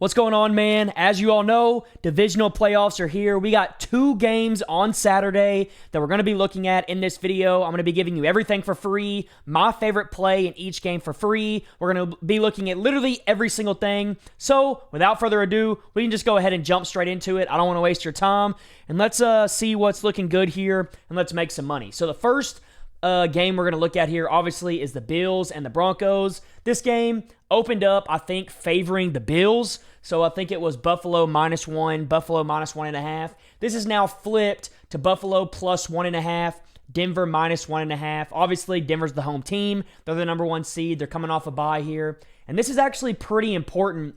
What's going on, man? As you all know, divisional playoffs are here. We got 2 games on Saturday that we're going to be looking at in this video. I'm going to be giving you everything for free, my favorite play in each game for free. We're going to be looking at literally every single thing. So, without further ado, we can just go ahead and jump straight into it. I don't want to waste your time. And let's see what's looking good here, and let's make some money. So, the first game we're going to look at here, obviously, is the Bills and the Broncos. This game opened up, I think, favoring the Bills. So I think it was Buffalo -1, Buffalo -1.5. This is now flipped to Buffalo +1.5, Denver -1.5. Obviously, Denver's the home team. They're the number 1 seed. They're coming off a bye here. And this is actually pretty important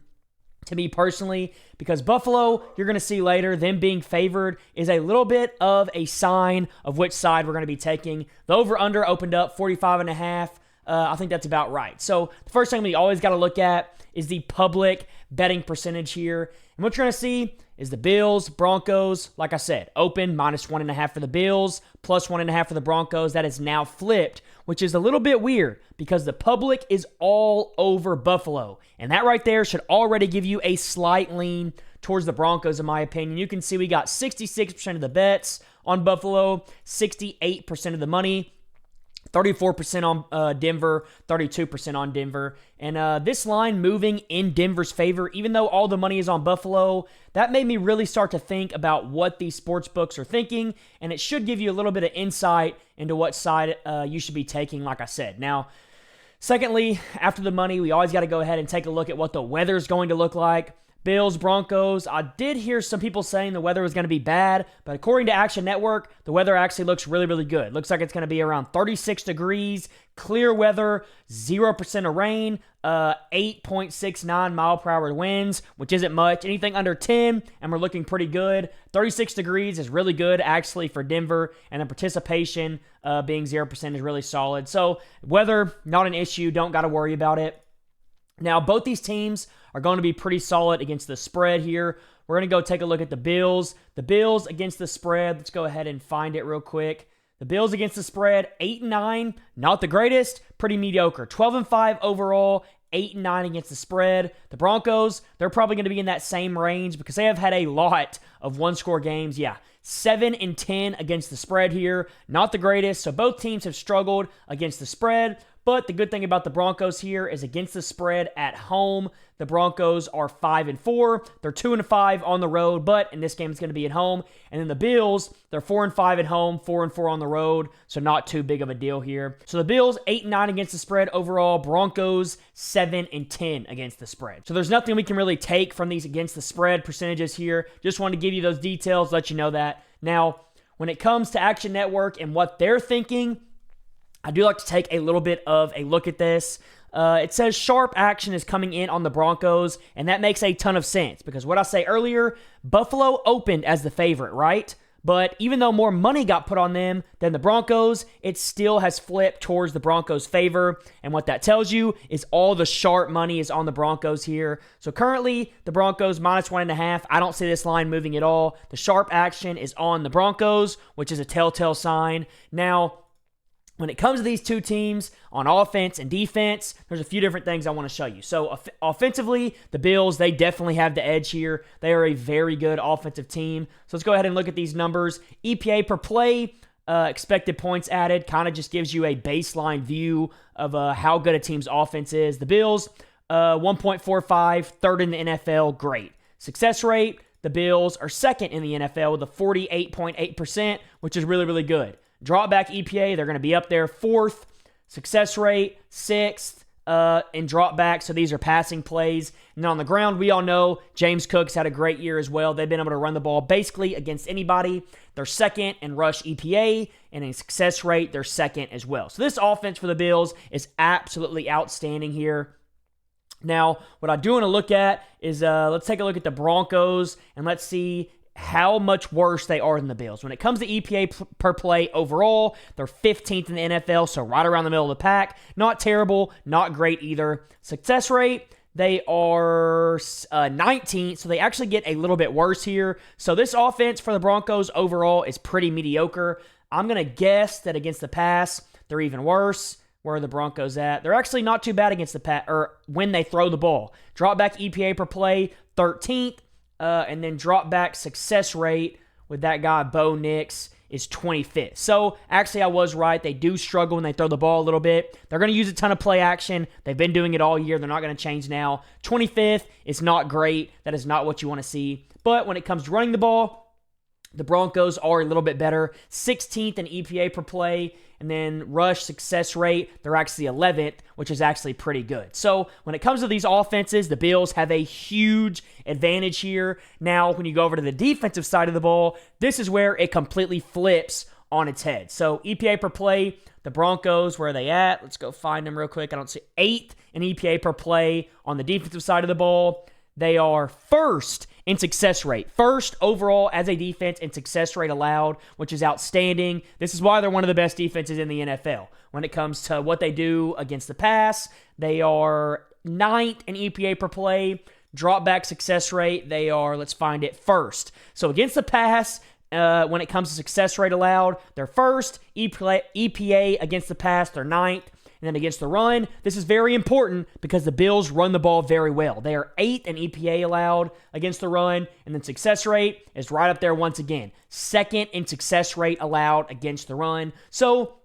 to me personally, because Buffalo, you're going to see later, them being favored is a little bit of a sign of which side we're going to be taking. The over-under opened up 45.5. I think that's about right. So the first thing we always got to look at is the public betting percentage here. And what you're going to see is the Bills, Broncos, like I said, open -1.5 for the Bills, +1.5 for the Broncos. That is now flipped, which is a little bit weird because the public is all over Buffalo. And that right there should already give you a slight lean towards the Broncos, in my opinion. You can see we got 66% of the bets on Buffalo, 68% of the money. 34% on Denver, 32% on Denver. And this line moving in Denver's favor, even though all the money is on Buffalo, that made me really start to think about what these sports books are thinking, and it should give you a little bit of insight into what side you should be taking, like I said. Now, secondly, after the money, we always got to go ahead and take a look at what the weather is going to look like. Bills, Broncos, I did hear some people saying the weather was going to be bad, but according to Action Network, the weather actually looks really, really good. Looks like it's going to be around 36 degrees, clear weather, 0% of rain, 8.69 mile per hour winds, which isn't much. Anything under 10, and we're looking pretty good. 36 degrees is really good, actually, for Denver, and the participation being 0% is really solid. So, weather, not an issue. Don't got to worry about it. Now, both these teams are going to be pretty solid against the spread here. We're going to go take a look at the Bills. The Bills against the spread. Let's go ahead and find it real quick. The Bills against the spread, 8-9. Not the greatest, pretty mediocre. 12-5 overall, 8-9 against the spread. The Broncos, they're probably going to be in that same range because they have had a lot of one-score games. Yeah, 7-10 against the spread here. Not the greatest. So both teams have struggled against the spread. But the good thing about the Broncos here is against the spread at home, the Broncos are 5-4. They're 2-5 on the road, but in this game it's going to be at home. And then the Bills, they're 4-5 at home, 4-4 on the road, so not too big of a deal here. So the Bills 8-9 against the spread overall, Broncos 7-10 against the spread. So there's nothing we can really take from these against the spread percentages here. Just wanted to give you those details, let you know that. Now, when it comes to Action Network and what they're thinking, I do like to take a little bit of a look at this. It says sharp action is coming in on the Broncos, and that makes a ton of sense because what I say earlier, Buffalo opened as the favorite, right? But even though more money got put on them than the Broncos, it still has flipped towards the Broncos' favor. And what that tells you is all the sharp money is on the Broncos here. So currently, the Broncos -1.5. I don't see this line moving at all. The sharp action is on the Broncos, which is a telltale sign. Now, when it comes to these two teams on offense and defense, there's a few different things I want to show you. So offensively, the Bills, they definitely have the edge here. They are a very good offensive team. So let's go ahead and look at these numbers. EPA per play, expected points added, kind of just gives you a baseline view of how good a team's offense is. The Bills, 1.45, third in the NFL, great. Success rate, the Bills are second in the NFL with a 48.8%, which is really, really good. Dropback EPA, they're going to be up there 4th. Success rate, 6th in dropback. So these are passing plays. And on the ground, we all know James Cook's had a great year as well. They've been able to run the ball basically against anybody. They're second in rush EPA, and in success rate, they're second as well. So this offense for the Bills is absolutely outstanding here. Now, what I do want to look at is let's take a look at the Broncos, and let's see how much worse they are than the Bills. When it comes to EPA per play overall, they're 15th in the NFL, so right around the middle of the pack. Not terrible, not great either. Success rate, they are 19th, so they actually get a little bit worse here. So this offense for the Broncos overall is pretty mediocre. I'm going to guess that against the pass, they're even worse. Where are the Broncos at? They're actually not too bad against the Pat, or when they throw the ball. Drop back EPA per play, 13th, and then drop back success rate with that guy Bo Nix is 25th. So actually I was right. They do struggle when they throw the ball a little bit. They're going to use a ton of play action. They've been doing it all year. They're not going to change now. 25th is not great. That is not what you want to see. But when it comes to running the ball, the Broncos are a little bit better. 16th in EPA per play, and then rush success rate, they're actually 11th, which is actually pretty good. So when it comes to these offenses, the Bills have a huge advantage here. Now, when you go over to the defensive side of the ball, this is where it completely flips on its head. So EPA per play, the Broncos, where are they at? Let's go find them real quick. I don't see 8th in EPA per play on the defensive side of the ball. They are first in success rate. First overall as a defense in success rate allowed, which is outstanding. This is why they're one of the best defenses in the NFL. When it comes to what they do against the pass, they are 9th in EPA per play. Drop back success rate, they are, let's find it, first. So against the pass, when it comes to success rate allowed, they're first. EPA against the pass, they're 9th. And then against the run, this is very important because the Bills run the ball very well. They are 8th in EPA allowed against the run, and then success rate is right up there once again. 2nd in success rate allowed against the run. So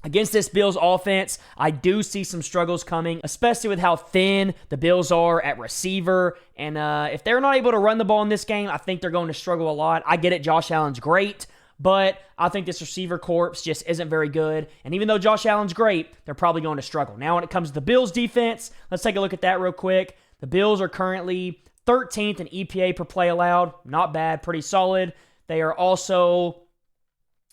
against this Bills offense, I do see some struggles coming, especially with how thin the Bills are at receiver. And if they're not able to run the ball in this game, I think they're going to struggle a lot. I get it, Josh Allen's great, but I think this receiver corps just isn't very good. And even though Josh Allen's great, they're probably going to struggle. Now, when it comes to the Bills' defense, let's take a look at that real quick. The Bills are currently 13th in EPA per play allowed. Not bad, pretty solid. They are also,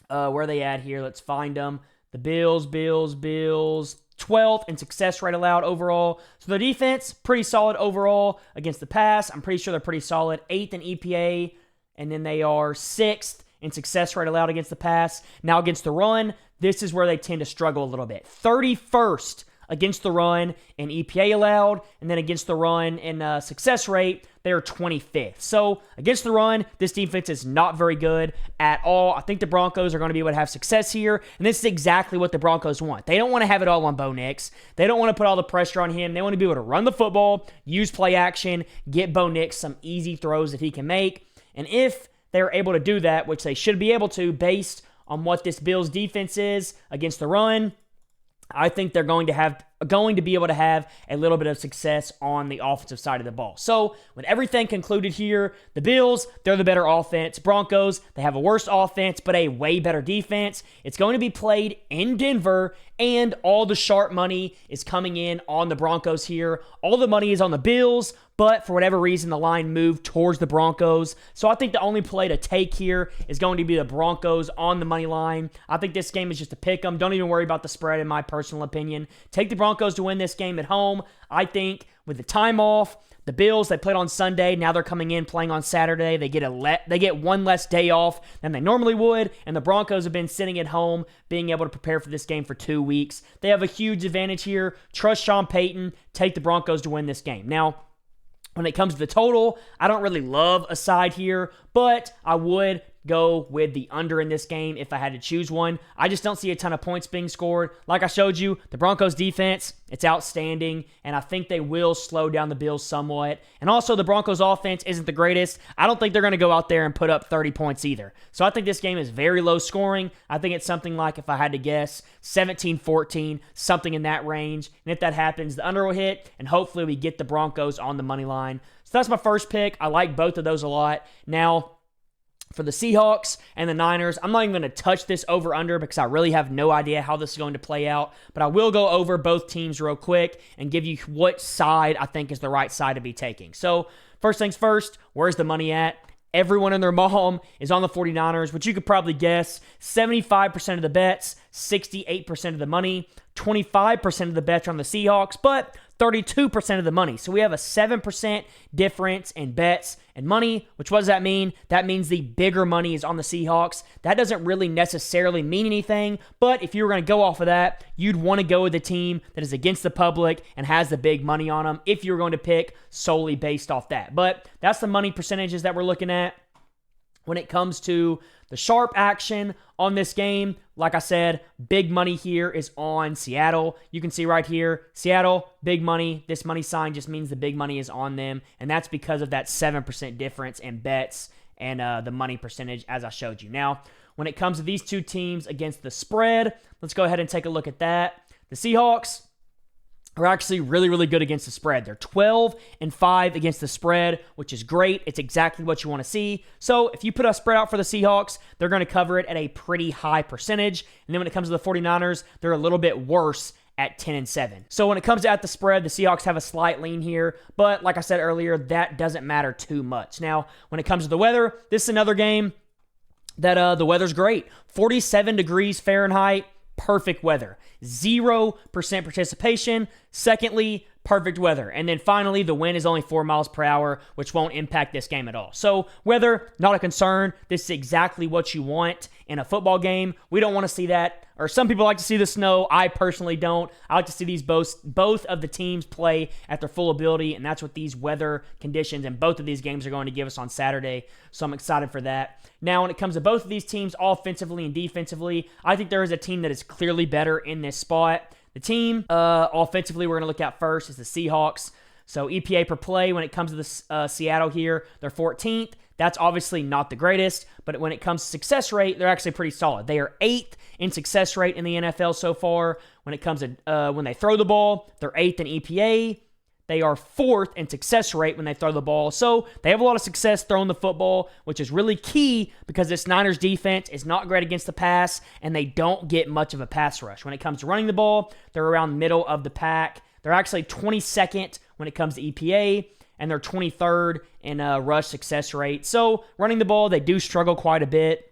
where are they at here? Let's find them. The Bills, 12th in success rate allowed overall. So their defense, pretty solid overall against the pass. I'm pretty sure they're pretty solid. 8th in EPA, and then they are 6th in success rate allowed against the pass. Now against the run, this is where they tend to struggle a little bit. 31st against the run in EPA allowed, and then against the run in success rate, they're 25th. So against the run, this defense is not very good at all. I think the Broncos are going to be able to have success here, and this is exactly what the Broncos want. They don't want to have it all on Bo Nix. They don't want to put all the pressure on him. They want to be able to run the football, use play action, get Bo Nix some easy throws that he can make. And if they're able to do that, which they should be able to based on what this Bills defense is against the run, I think they're going to be able to have a little bit of success on the offensive side of the ball. So, with everything concluded here, the Bills, they're the better offense. Broncos, they have a worse offense, but a way better defense. It's going to be played in Denver, and all the sharp money is coming in on the Broncos here. All the money is on the Bills, but for whatever reason, the line moved towards the Broncos. So I think the only play to take here is going to be the Broncos on the money line. I think this game is just a pick 'em. Don't even worry about the spread, in my personal opinion. Take the Broncos to win this game at home. I think with the time off, the Bills, they played on Sunday. Now they're coming in playing on Saturday. They get one less day off than they normally would, and the Broncos have been sitting at home being able to prepare for this game for 2 weeks. They have a huge advantage here. Trust Sean Payton. Take the Broncos to win this game. Now, when it comes to the total, I don't really love a side here, but I would go with the under in this game if I had to choose one. I just don't see a ton of points being scored. Like I showed you, the Broncos defense, it's outstanding, and I think they will slow down the Bills somewhat. And also, the Broncos offense isn't the greatest. I don't think they're going to go out there and put up 30 points either. So I think this game is very low scoring. I think it's something like, if I had to guess, 17-14, something in that range. And if that happens, the under will hit, and hopefully we get the Broncos on the money line. So that's my first pick. I like both of those a lot. Now, for the Seahawks and the Niners, I'm not even going to touch this over-under because I really have no idea how this is going to play out. But I will go over both teams real quick and give you what side I think is the right side to be taking. So, first things first, where's the money at? Everyone and their mom is on the 49ers, which you could probably guess. 75% of the bets, 68% of the money, 25% of the bets are on the Seahawks, but 32% of the money. So we have a 7% difference in bets and money, which what does that mean? That means the bigger money is on the Seahawks. That doesn't really necessarily mean anything, but if you were going to go off of that, you'd want to go with the team that is against the public and has the big money on them if you were going to pick solely based off that. But that's the money percentages that we're looking at. When it comes to the sharp action on this game, like I said, big money here is on Seattle. You can see right here, Seattle, big money. This money sign just means the big money is on them, and that's because of that 7% difference in bets and the money percentage, as I showed you. Now, when it comes to these two teams against the spread, let's go ahead and take a look at that. The Seahawks are actually really, really good against the spread. They're 12-5 against the spread, which is great. It's exactly what you want to see. So if you put a spread out for the Seahawks, they're going to cover it at a pretty high percentage. And then when it comes to the 49ers, they're a little bit worse at 10-7. So when it comes to at the spread, the Seahawks have a slight lean here, but like I said earlier, that doesn't matter too much. Now, when it comes to the weather, this is another game that the weather's great. 47 degrees Fahrenheit, perfect weather. 0% participation. Secondly, perfect weather. And then finally, the wind is only 4 miles per hour, which won't impact this game at all. So weather, not a concern. This is exactly what you want in a football game. We don't want to see that, or some people like to see the snow. I personally don't. I like to see these both of the teams play at their full ability, and that's what these weather conditions and both of these games are going to give us on Saturday. So I'm excited for that. Now, when it comes to both of these teams, offensively and defensively, I think there is a team that is clearly better in this spot. The team, offensively, we're going to look at first is the Seahawks. So EPA per play, when it comes to the Seattle here, they're 14th. That's obviously not the greatest, but when it comes to success rate, they're actually pretty solid. They are 8th in success rate in the NFL so far. When it comes to when they throw the ball, they're 8th in EPA. They are 4th in success rate when they throw the ball. So they have a lot of success throwing the football, which is really key because this Niners defense is not great against the pass, and they don't get much of a pass rush. When it comes to running the ball, they're around the middle of the pack. They're actually 22nd when it comes to EPA, and they're 23rd in rush success rate. So running the ball, they do struggle quite a bit.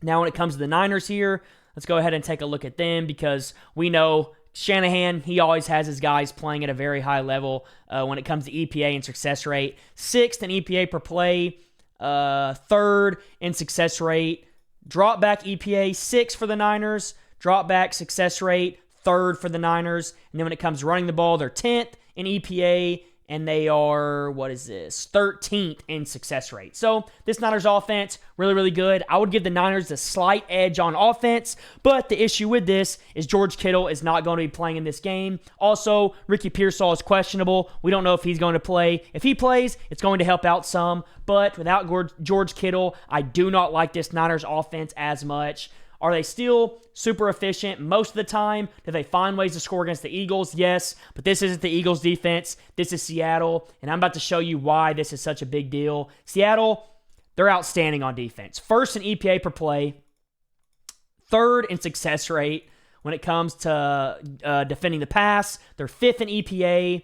Now when it comes to the Niners here, let's go ahead and take a look at them because we know Shanahan, he always has his guys playing at a very high level when it comes to EPA and success rate. 6th in EPA per play, 3rd in success rate. Drop back EPA, 6th for the Niners. Drop back success rate, 3rd for the Niners. And then when it comes to running the ball, they're 10th in EPA, and they are, 13th in success rate. So this Niners offense, really, really good. I would give the Niners a slight edge on offense, but the issue with this is George Kittle is not going to be playing in this game. Also, Ricky Pearsall is questionable. We don't know if he's going to play. If he plays, it's going to help out some, but without George Kittle, I do not like this Niners offense as much. Are they still super efficient most of the time? Do they find ways to score against the Eagles? Yes, but this isn't the Eagles defense. This is Seattle, and I'm about to show you why this is such a big deal. Seattle, they're outstanding on defense. 1st in EPA per play, 3rd in success rate. When it comes to defending the pass, they're 5th in EPA.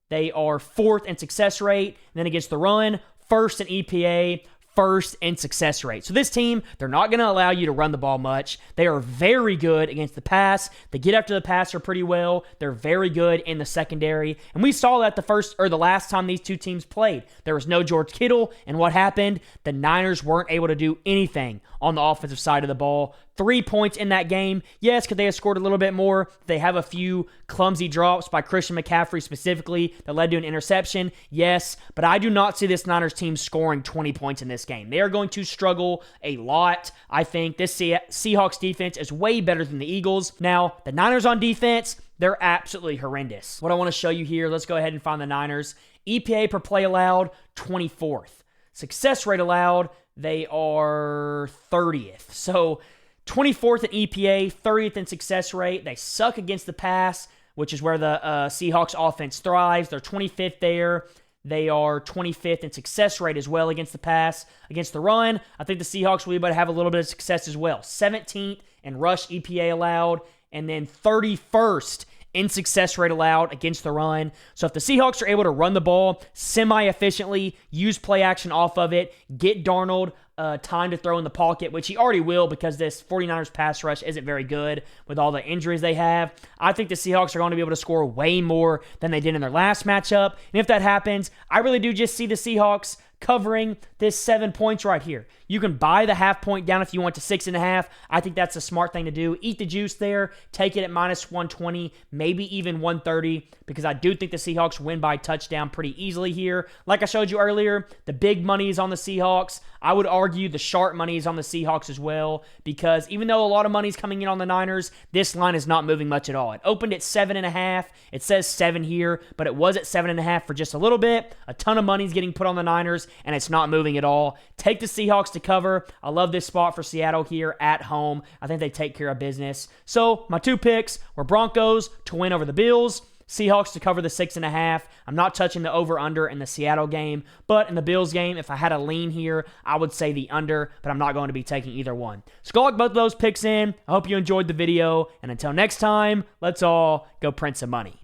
They are 4th in success rate. And then against the run, 1st in EPA, 1st in success rate. So this team, they're not going to allow you to run the ball much. They are very good against the pass. They get after the passer pretty well. They're very good in the secondary. And we saw that the last time these two teams played. There was no George Kittle, and what happened? The Niners weren't able to do anything on the offensive side of the ball. 3 points in that game. Yes, could they have scored a little bit more? They have a few clumsy drops by Christian McCaffrey specifically that led to an interception. Yes, but I do not see this Niners team scoring 20 points in this game. They are going to struggle a lot. I think this Seahawks defense is way better than the Eagles. Now, the Niners on defense, they're absolutely horrendous. What I want to show you here, let's go ahead and find the Niners. EPA per play allowed, 24th. Success rate allowed, they are 30th. So 24th in EPA, 30th in success rate. They suck against the pass, which is where the Seahawks offense thrives. They're 25th there. They are 25th in success rate as well against the pass. Against the run, I think the Seahawks will be able to have a little bit of success as well. 17th in rush EPA allowed, and then 31st in success rate allowed against the run. So if the Seahawks are able to run the ball semi-efficiently, use play action off of it, get Darnold time to throw in the pocket, which he already will because this 49ers pass rush isn't very good with all the injuries they have, I think the Seahawks are going to be able to score way more than they did in their last matchup. And if that happens, I really do just see the Seahawks covering this 7 points right here. You can buy the half point down if you want to 6.5. I think that's a smart thing to do. Eat the juice there. Take it at minus 120, maybe even 130, because I do think the Seahawks win by touchdown pretty easily here. Like I showed you earlier, the big money is on the Seahawks. I would argue argue the sharp money is on the Seahawks as well, because even though a lot of money is coming in on the Niners, this line is not moving much at all. It opened at 7.5. It says 7 here, but it was at 7.5 for just a little bit. A ton of money is getting put on the Niners, and it's not moving at all. Take the Seahawks to cover. I love this spot for Seattle here at home. I think they take care of business. So my 2 picks were Broncos to win over the Bills, Seahawks to cover the 6.5. I'm not touching the over-under in the Seattle game, but in the Bills game, if I had a lean here, I would say the under, but I'm not going to be taking either one. So go lock both of those picks in. I hope you enjoyed the video, and until next time, let's all go print some money.